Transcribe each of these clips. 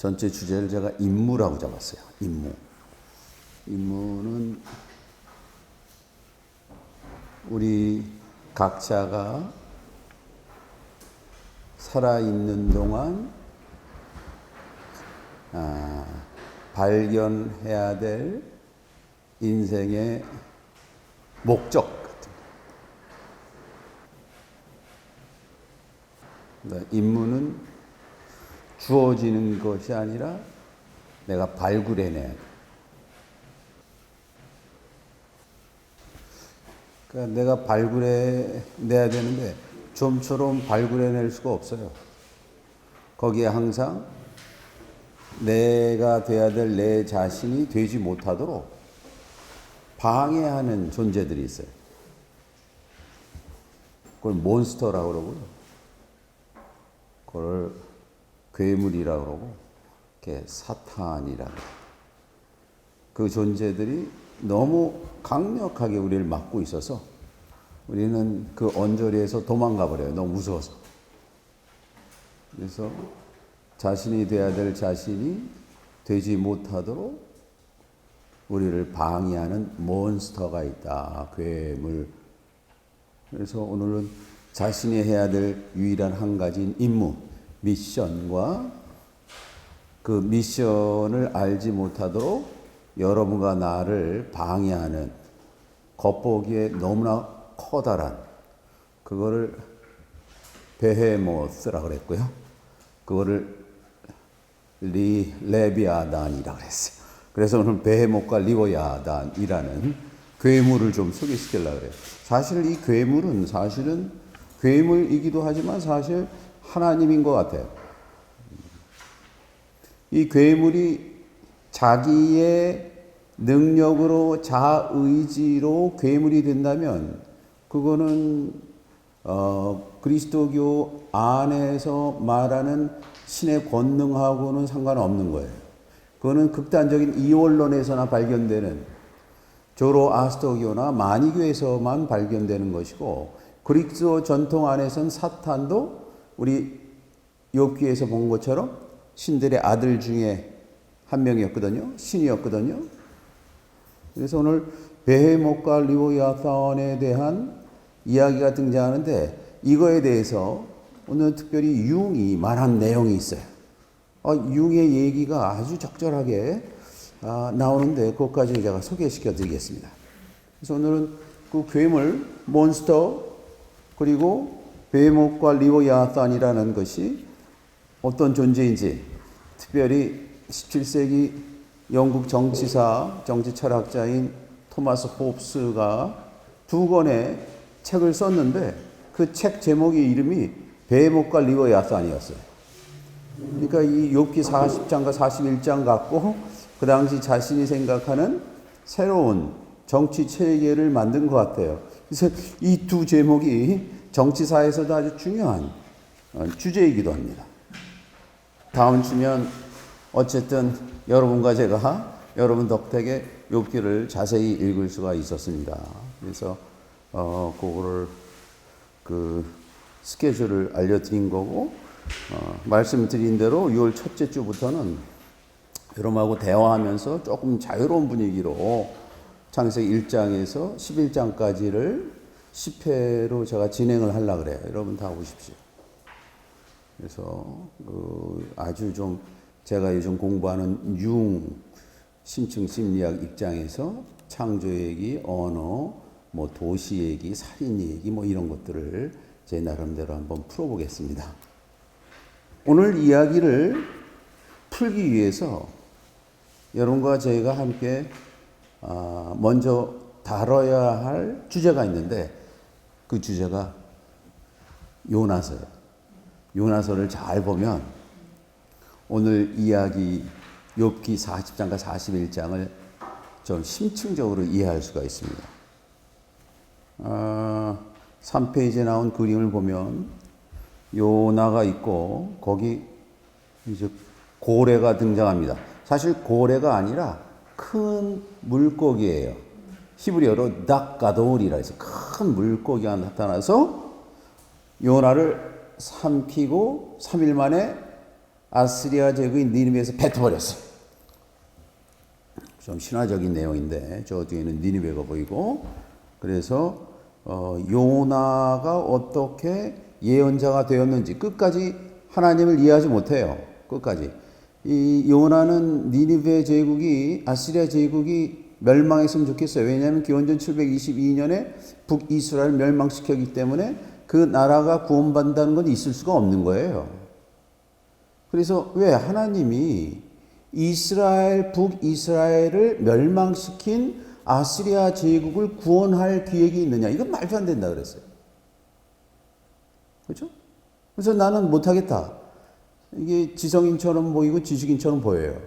전체 주제를 제가 임무라고 잡았어요. 임무. 임무는 우리 각자가 살아있는 동안 발견해야 될 인생의 목적 같은 거. 임무는 주어지는 것이 아니라 내가 발굴해내야 돼. 그러니까 내가 발굴해내야 되는데 좀처럼 발굴해낼 수가 없어요. 거기에 항상 내가 돼야 될 내 자신이 되지 못하도록 방해하는 존재들이 있어요. 그걸 몬스터라고 그러고요. 그걸 괴물이라고 그러고, 이렇게 사탄이라고. 그 존재들이 너무 강력하게 우리를 막고 있어서 우리는 그 언저리에서 도망가 버려요. 너무 무서워서. 그래서 자신이 돼야 될 자신이 되지 못하도록 우리를 방해하는 몬스터가 있다. 괴물. 그래서 오늘은 자신이 해야 될 유일한 한 가지인 임무, 미션과 그 미션을 알지 못하도록 여러분과 나를 방해하는 겉보기에 너무나 커다란 그거를 베헤모스라고 그랬고요. 그거를 레비아단이라고 그랬어요. 그래서 오늘 베헤모과 리보야단이라는 괴물을 좀 소개시키려고 그래요. 사실 이 괴물은 사실은 괴물이기도 하지만 사실 하나님인 것 같아요. 이 괴물이 자기의 능력으로 자의지로 괴물이 된다면 그거는 그리스도교 안에서 말하는 신의 권능하고는 상관없는 거예요. 그거는 극단적인 이원론에서나 발견되는 조로아스터교나 마니교에서만 발견되는 것이고, 그리스도 전통 안에서는 사탄도 우리 욥기에서 본 것처럼 신들의 아들 중에 한 명이었거든요. 신이었거든요. 그래서 오늘 베헤모과 리보야탄에 대한 이야기가 등장하는데, 이거에 대해서 오늘 특별히 융이 말한 내용이 있어요. 융의 얘기가 아주 적절하게 나오는데 그것까지 제가 소개시켜 드리겠습니다. 그래서 오늘은 그 괴물, 몬스터, 그리고 베헤모과 리보야탄이라는 것이 어떤 존재인지, 특별히 17세기 영국 정치사, 정치 철학자인 토마스 홉스가 두 권의 책을 썼는데 그 책 제목의 이름이 베헤모과 리보야탄이었어요. 그러니까 이 욥기 40장과 41장 갖고 그 당시 자신이 생각하는 새로운 정치 체계를 만든 것 같아요. 그래서 이 두 제목이 정치사에서도 아주 중요한 주제이기도 합니다. 다음 주면 어쨌든 여러분과 제가 여러분 덕택에 욥기를 자세히 읽을 수가 있었습니다. 그래서 그거를 그 스케줄을 알려드린 거고, 말씀드린 대로 6월 첫째 주부터는 여러분하고 대화하면서 조금 자유로운 분위기로 창세기 1장에서 11장까지를 10회로 제가 진행을 하려고 그래요. 여러분 다 오십시오. 그래서 아주 좀 제가 요즘 공부하는 심층 심리학 입장에서 창조 얘기, 언어, 도시 얘기, 살인 얘기 이런 것들을 제 나름대로 한번 풀어보겠습니다. 오늘 이야기를 풀기 위해서 여러분과 저희가 함께 먼저 다뤄야 할 주제가 있는데 그 주제가 요나서예요. 요나서를 잘 보면 오늘 이야기 욥기 40장과 41장을 좀 심층적으로 이해할 수가 있습니다. 3페이지에 나온 그림을 보면 요나가 있고 거기 이제 고래가 등장합니다. 사실 고래가 아니라 큰 물고기예요. 히브리어로 닥가돌이라 해서 큰 물고기가 나타나서 요나를 삼키고 3일 만에 아시리아 제국이 니느웨에서 뱉어버렸어요. 좀 신화적인 내용인데 저 뒤에는 니느웨가 보이고, 그래서 요나가 어떻게 예언자가 되었는지 끝까지 하나님을 이해하지 못해요. 끝까지. 이 요나는 니느웨 제국이, 아시리아 제국이 멸망했으면 좋겠어요. 왜냐하면 기원전 722년에 북이스라엘 멸망시켰기 때문에 그 나라가 구원받는다는 건 있을 수가 없는 거예요. 그래서 왜 하나님이 이스라엘, 북이스라엘을 멸망시킨 아시리아 제국을 구원할 계획이 있느냐? 이건 말도 안 된다 그랬어요. 그렇죠? 그래서 나는 못하겠다. 이게 지성인처럼 보이고 지식인처럼 보여요.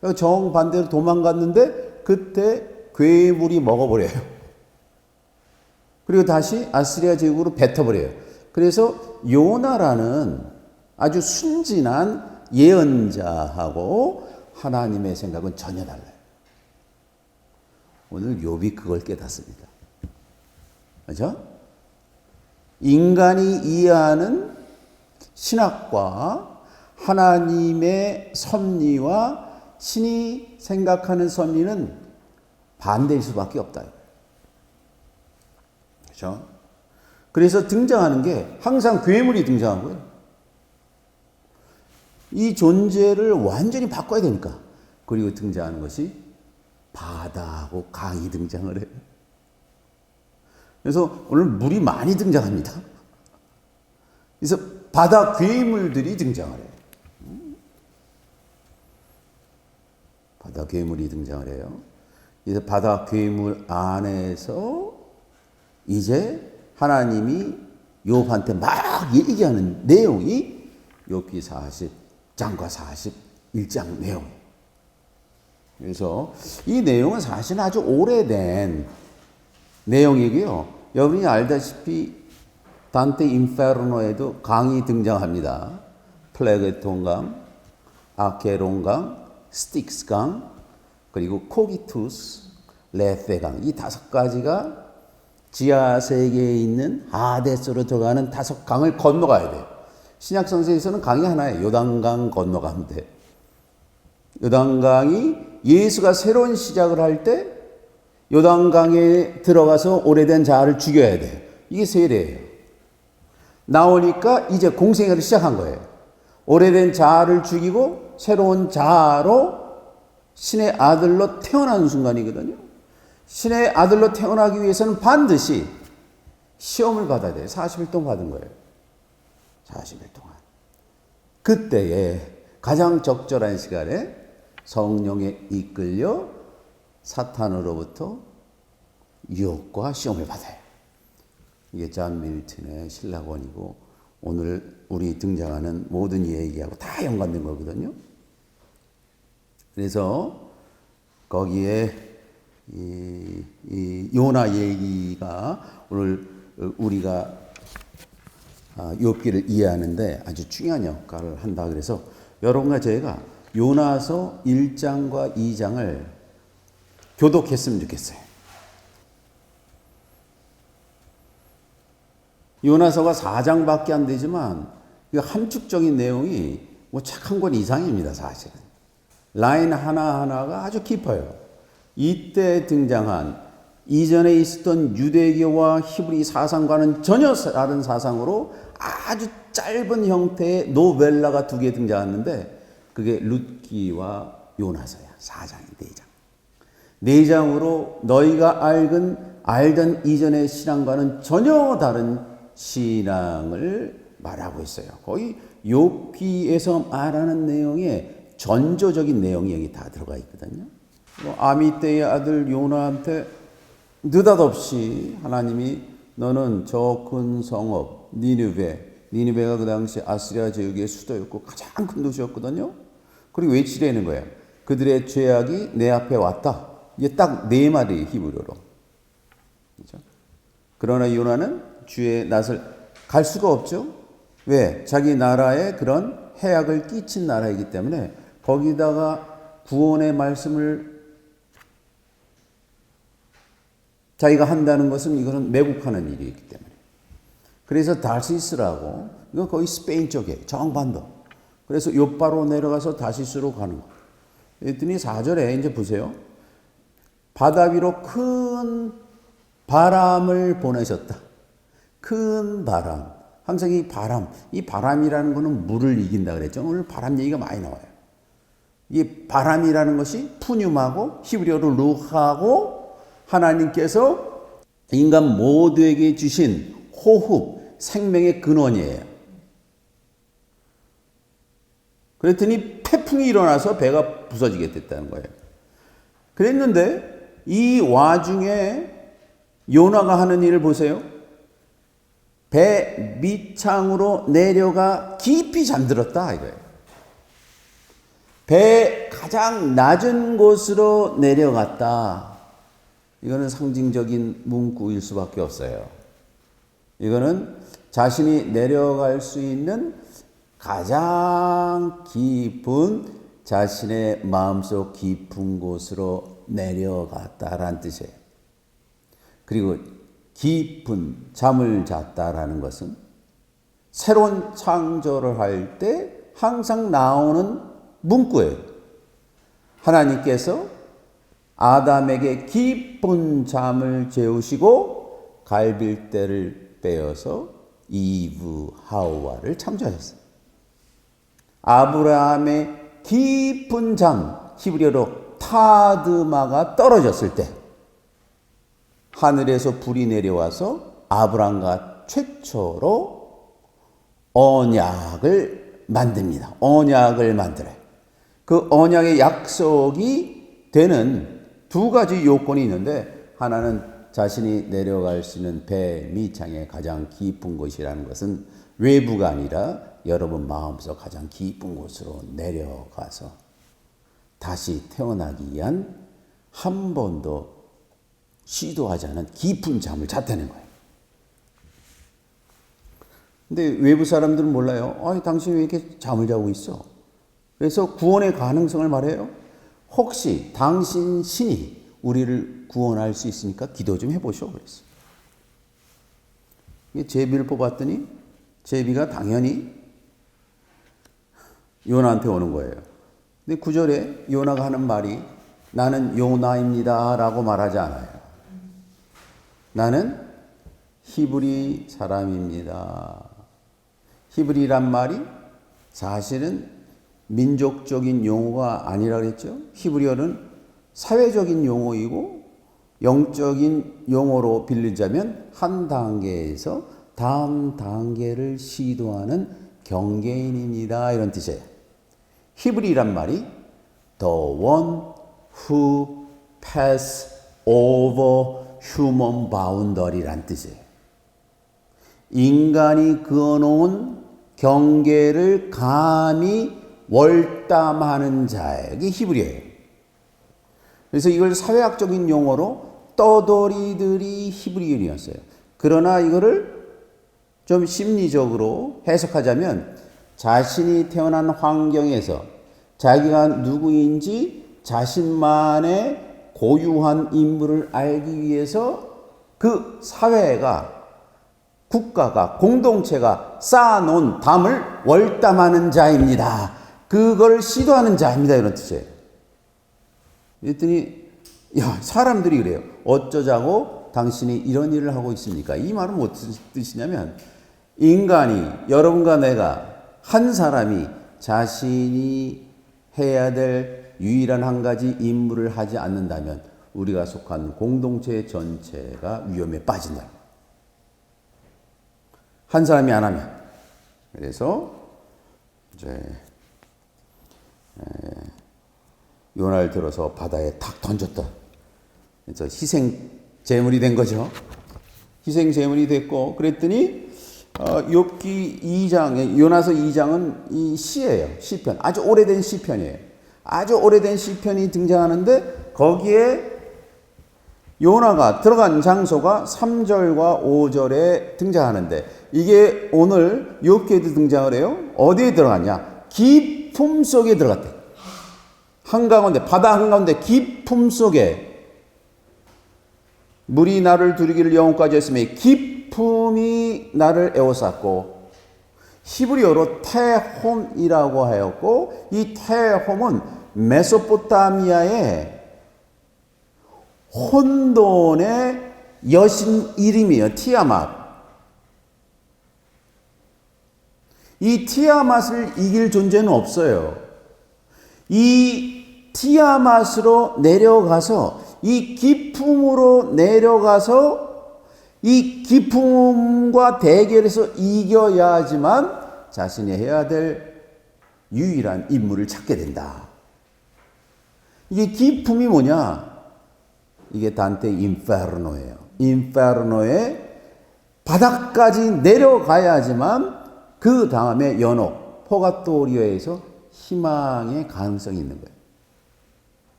그러니까 정반대로 도망갔는데 그때 괴물이 먹어버려요. 그리고 다시 아시리아 제국으로 뱉어버려요. 그래서 요나라는 아주 순진한 예언자하고 하나님의 생각은 전혀 달라요. 오늘 욥이 그걸 깨닫습니다. 그렇죠? 인간이 이해하는 신학과 하나님의 섭리와 신이 생각하는 섭리는 반대일 수밖에 없다. 그렇죠? 그래서 등장하는 게 항상 괴물이 등장한 거예요. 이 존재를 완전히 바꿔야 되니까. 그리고 등장하는 것이 바다하고 강이 등장을 해요. 그래서 오늘 물이 많이 등장합니다. 그래서 바다 괴물들이 등장을 해요. 바다 괴물이 등장을 해요. 그래서 바다 괴물 안에서 이제 하나님이 욥한테 막 얘기하는 내용이 욥기 40장과 41장 내용. 그래서 이 내용은 사실 아주 오래된 내용이고요. 여러분이 알다시피 단테 인페르노에도 강이 등장합니다. 플레게톤강, 아케론강, 스틱스강, 그리고 코기투스, 레페강, 이 5가지가 지하 세계에 있는 하데스로 들어가는 5강을 건너가야 돼요. 신약 성서에서는 강이 하나예요. 요단강 건너가면 돼. 요단강이 예수가 새로운 시작을 할 때 요단강에 들어가서 오래된 자를 죽여야 돼. 이게 세례예요. 나오니까 이제 공생애를 시작한 거예요. 오래된 자를 죽이고 새로운 자로 신의 아들로 태어나는 순간이거든요. 신의 아들로 태어나기 위해서는 반드시 시험을 받아야 돼요. 40일 동안 받은 거예요. 40일 동안. 그때에 가장 적절한 시간에 성령에 이끌려 사탄으로부터 유혹과 시험을 받아요. 이게 존 밀턴의 신라권이고 오늘 우리 등장하는 모든 얘기하고 다 연관된 거거든요. 그래서 거기에 이 요나 얘기가 오늘 우리가 욥기를 이해하는데 아주 중요한 역할을 한다. 그래서 여러분과 저희가 요나서 1장과 2장을 교독했으면 좋겠어요. 요나서가 4장밖에 안 되지만 이 함축적인 내용이 뭐 책 한 권 이상입니다. 사실은. 라인 하나하나가 아주 깊어요. 이때 등장한 이전에 있었던 유대교와 히브리 사상과는 전혀 다른 사상으로 아주 짧은 형태의 노벨라가 2개 등장하는데 그게 룻기와 요나서야. 4장이 4장. 4장으로 너희가 알던 이전의 신앙과는 전혀 다른 신앙을 말하고 있어요. 거의 욥기에서 말하는 내용에 전조적인 내용이 여기 다 들어가 있거든요. 아미떼의 아들 요나한테 느닷없이 하나님이 너는 저 큰 성읍 니느웨가 그 당시 아시리아 제국의 수도였고 가장 큰 도시였거든요. 그리고 외치려는 거예요. 그들의 죄악이 내 앞에 왔다. 이게 딱 4마디 히브리어로. 그렇죠? 그러나 요나는 주의 낯을 갈 수가 없죠. 왜? 자기 나라에 그런 해악을 끼친 나라이기 때문에 거기다가 구원의 말씀을 자기가 한다는 것은 이거는 매국하는 일이기 때문에. 그래서 다시스라고 이건 거의 스페인 쪽에 정반도 그래서 요바로 내려가서 다시스로 가는 거예요. 그랬더니 4절에 이제 보세요. 바다 위로 큰 바람을 보내셨다. 큰 바람. 항상 이 바람이라는 거는 물을 이긴다 그랬죠. 오늘 바람 얘기가 많이 나와요. 이 바람이라는 것이 푸뇰하고 히브리어로 루하고 하나님께서 인간 모두에게 주신 호흡, 생명의 근원이에요. 그랬더니 태풍이 일어나서 배가 부서지게 됐다는 거예요. 그랬는데 이 와중에 요나가 하는 일을 보세요. 배 밑창으로 내려가 깊이 잠들었다 이거예요. 배 가장 낮은 곳으로 내려갔다. 이거는 상징적인 문구일 수밖에 없어요. 이거는 자신이 내려갈 수 있는 가장 깊은 자신의 마음속 깊은 곳으로 내려갔다라는 뜻이에요. 그리고 깊은 잠을 잤다라는 것은 새로운 창조를 할 때 항상 나오는 문구예요. 하나님께서 아담에게 깊은 잠을 재우시고 갈빗대를 빼어서 이브 하와를 창조하셨어요. 아브라함의 깊은 잠, 히브리어로 타드마가 떨어졌을 때 하늘에서 불이 내려와서 아브라함과 최초로 언약을 만듭니다. 언약을 만들어요. 그 언약의 약속이 되는 두 가지 요건이 있는데 하나는 자신이 내려갈 수 있는 배 밑창의 가장 깊은 곳이라는 것은 외부가 아니라 여러분 마음속 가장 깊은 곳으로 내려가서 다시 태어나기 위한 한 번도 시도하지 않은 깊은 잠을 잤다는 거예요. 근데 외부 사람들은 몰라요. 당신이 왜 이렇게 잠을 자고 있어? 그래서 구원의 가능성을 말해요. 혹시 당신 신이 우리를 구원할 수 있으니까 기도 좀 해보시오. 그랬어. 제비를 뽑았더니 제비가 당연히 요나한테 오는 거예요. 근데 9절에 요나가 하는 말이 나는 요나입니다 라고 말하지 않아요. 나는 히브리 사람입니다. 히브리란 말이 사실은 민족적인 용어가 아니라 그랬죠. 히브리어는 사회적인 용어이고 영적인 용어로 빌리자면 한 단계에서 다음 단계를 시도하는 경계인입니다. 이런 뜻이에요. 히브리란 말이 the one who pass over human boundary란 뜻이에요. 인간이 그어놓은 경계를 감히 월담하는 자에게 히브리어예요. 그래서 이걸 사회학적인 용어로 떠돌이들이 히브리인이었어요. 그러나 이거를 좀 심리적으로 해석하자면 자신이 태어난 환경에서 자기가 누구인지 자신만의 고유한 인물을 알기 위해서 그 사회가 국가가 공동체가 쌓아놓은 담을 월담하는 자입니다. 그걸 시도하는 자입니다. 이런 뜻이에요. 그랬더니 사람들이 그래요. 어쩌자고 당신이 이런 일을 하고 있습니까? 이 말은 무슨 뜻이냐면 인간이 여러분과 내가 한 사람이 자신이 해야 될 유일한 한 가지 임무를 하지 않는다면 우리가 속한 공동체 전체가 위험에 빠진다. 한 사람이 안 하면. 그래서 이제 요나를 들어서 바다에 탁 던졌다. 그래서 희생 제물이 된 거죠. 희생 제물이 됐고 그랬더니 욥기 2장, 요나서 2장은 이 시예요. 시편. 아주 오래된 시편이에요. 아주 오래된 시편이 등장하는데 거기에 요나가 들어간 장소가 3절과 5절에 등장하는데 이게 오늘 욥기에도 등장을 해요. 어디에 들어갔냐? 깊음 속에 들어갔대. 한가운데, 바다 한가운데 깊음 속에 물이 나를 두르기를 영혼까지 했으며 깊음이 나를 에워쌌고 히브리어로 테홈이라고 하였고, 이 테홈은 메소포타미아의 혼돈의 여신 이름이에요. 티아맛. 이 티아맛을 이길 존재는 없어요. 이 티아맛으로 내려가서, 이 기품으로 내려가서 이 기품과 대결해서 이겨야지만 자신이 해야 될 유일한 임무를 찾게 된다. 이게 기품이 뭐냐? 이게 단테 인페르노예요. 인페르노의 바닥까지 내려가야지만 그 다음에 연옥, 포가토리오에서 희망의 가능성이 있는 거예요.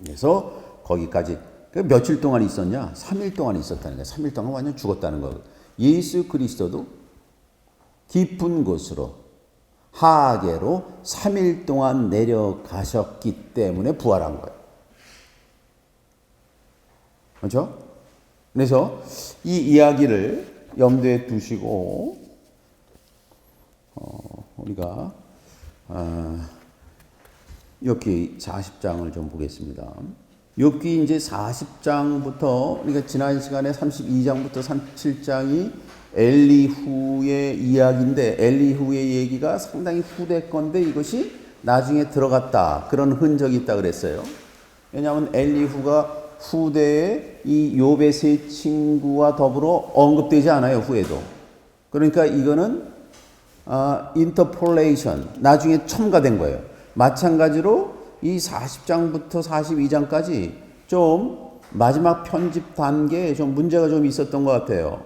그래서 거기까지 며칠 동안 있었냐? 3일 동안 있었다는 거예요. 3일 동안 완전 죽었다는 거예요. 예수 그리스도도 깊은 곳으로 하계로 3일 동안 내려가셨기 때문에 부활한 거예요. 그렇죠? 그래서 이 이야기를 염두에 두시고 우리가 욥기 40장을 좀 보겠습니다. 욥기 이제 40장부터 우리가 지난 시간에 32장부터 37장이 엘리후의 이야기인데, 엘리후의 얘기가 상당히 후대 건데 이것이 나중에 들어갔다, 그런 흔적이 있다 그랬어요. 왜냐하면 엘리후가 후대에 이 욥의 세 친구와 더불어 언급되지 않아요, 후에도. 그러니까 이거는 인터폴레이션, 나중에 첨가된 거예요. 마찬가지로 이 40장부터 42장까지 좀 마지막 편집 단계에 좀 문제가 좀 있었던 것 같아요.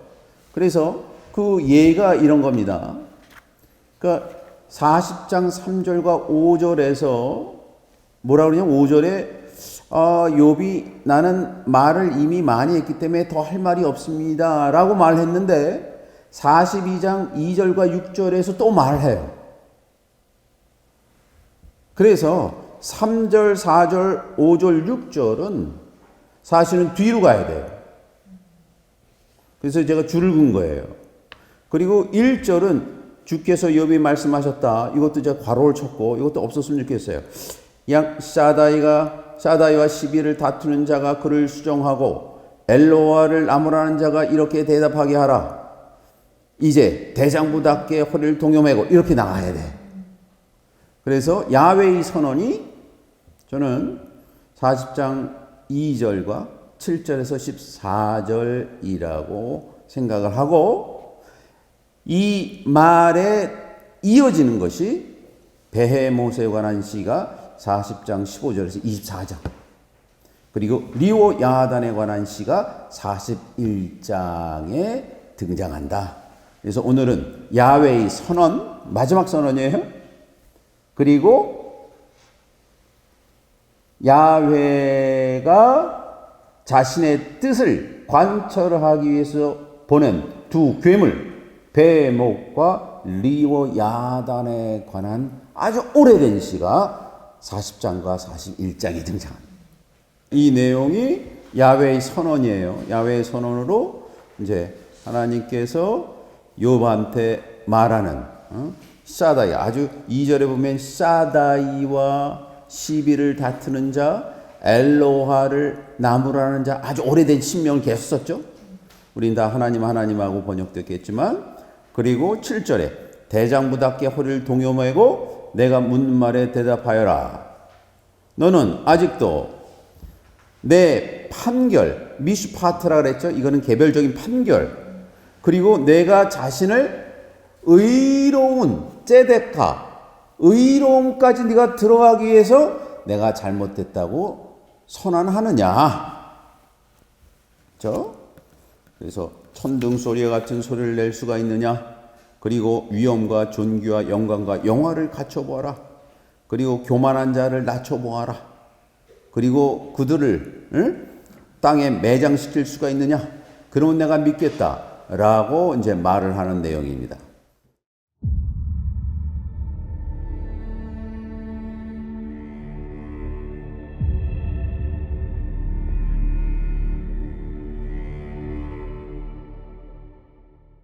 그래서 그 예가 이런 겁니다. 그러니까 40장 3절과 5절에서 뭐라 그러냐면 5절에 욥이 나는 말을 이미 많이 했기 때문에 더 할 말이 없습니다 라고 말했는데 42장 2절과 6절에서 또 말해요. 그래서 3절, 4절, 5절, 6절은 사실은 뒤로 가야 돼요. 그래서 제가 줄을 긋은 거예요. 그리고 1절은 주께서 욥이 말씀하셨다. 이것도 제가 괄호를 쳤고 이것도 없었으면 좋겠어요. 샤다이와 시비를 다투는 자가 그를 수정하고 엘로아를 나무라는 자가 이렇게 대답하게 하라. 이제 대장부답게 허리를 동여매고 이렇게 나가야 돼. 그래서 야훼의 선언이 저는 40장 2절과 7절에서 14절이라고 생각을 하고, 이 말에 이어지는 것이 베헤못에 관한 시가 40장 15절에서 24장, 그리고 리오 야단에 관한 시가 41장에 등장한다. 그래서 오늘은 야훼의 선언, 마지막 선언이에요. 그리고 야훼가 자신의 뜻을 관철하기 위해서 보낸 두 괴물 베목과 리오 야단에 관한 아주 오래된 시가 40장과 41장에 등장합니다. 이 내용이 야훼의 선언이에요. 야훼의 선언으로 이제 하나님께서 욥한테 말하는 샤다이, 아주 2절에 보면 샤다이와 시비를 다투는 자, 엘로하를 나무라는 자, 아주 오래된 신명을 계속 썼죠. 우린 다 하나님하고 번역됐겠지만, 그리고 7절에 대장부답게 허리를 동여매고 내가 묻는 말에 대답하여라. 너는 아직도 내 판결, 미슈파트라 그랬죠. 이거는 개별적인 판결. 그리고 내가 자신을 의로운 ጼ데카, 의로움까지 네가 들어가기 위해서 내가 잘못됐다고 선언하느냐. 그래서 천둥 소리와 같은 소리를 낼 수가 있느냐. 그리고 위엄과 존귀와 영광과 영화를 갖춰보아라. 그리고 교만한 자를 낮춰보아라. 그리고 그들을 땅에 매장시킬 수가 있느냐. 그러면 내가 믿겠다 라고 이제 말을 하는 내용입니다.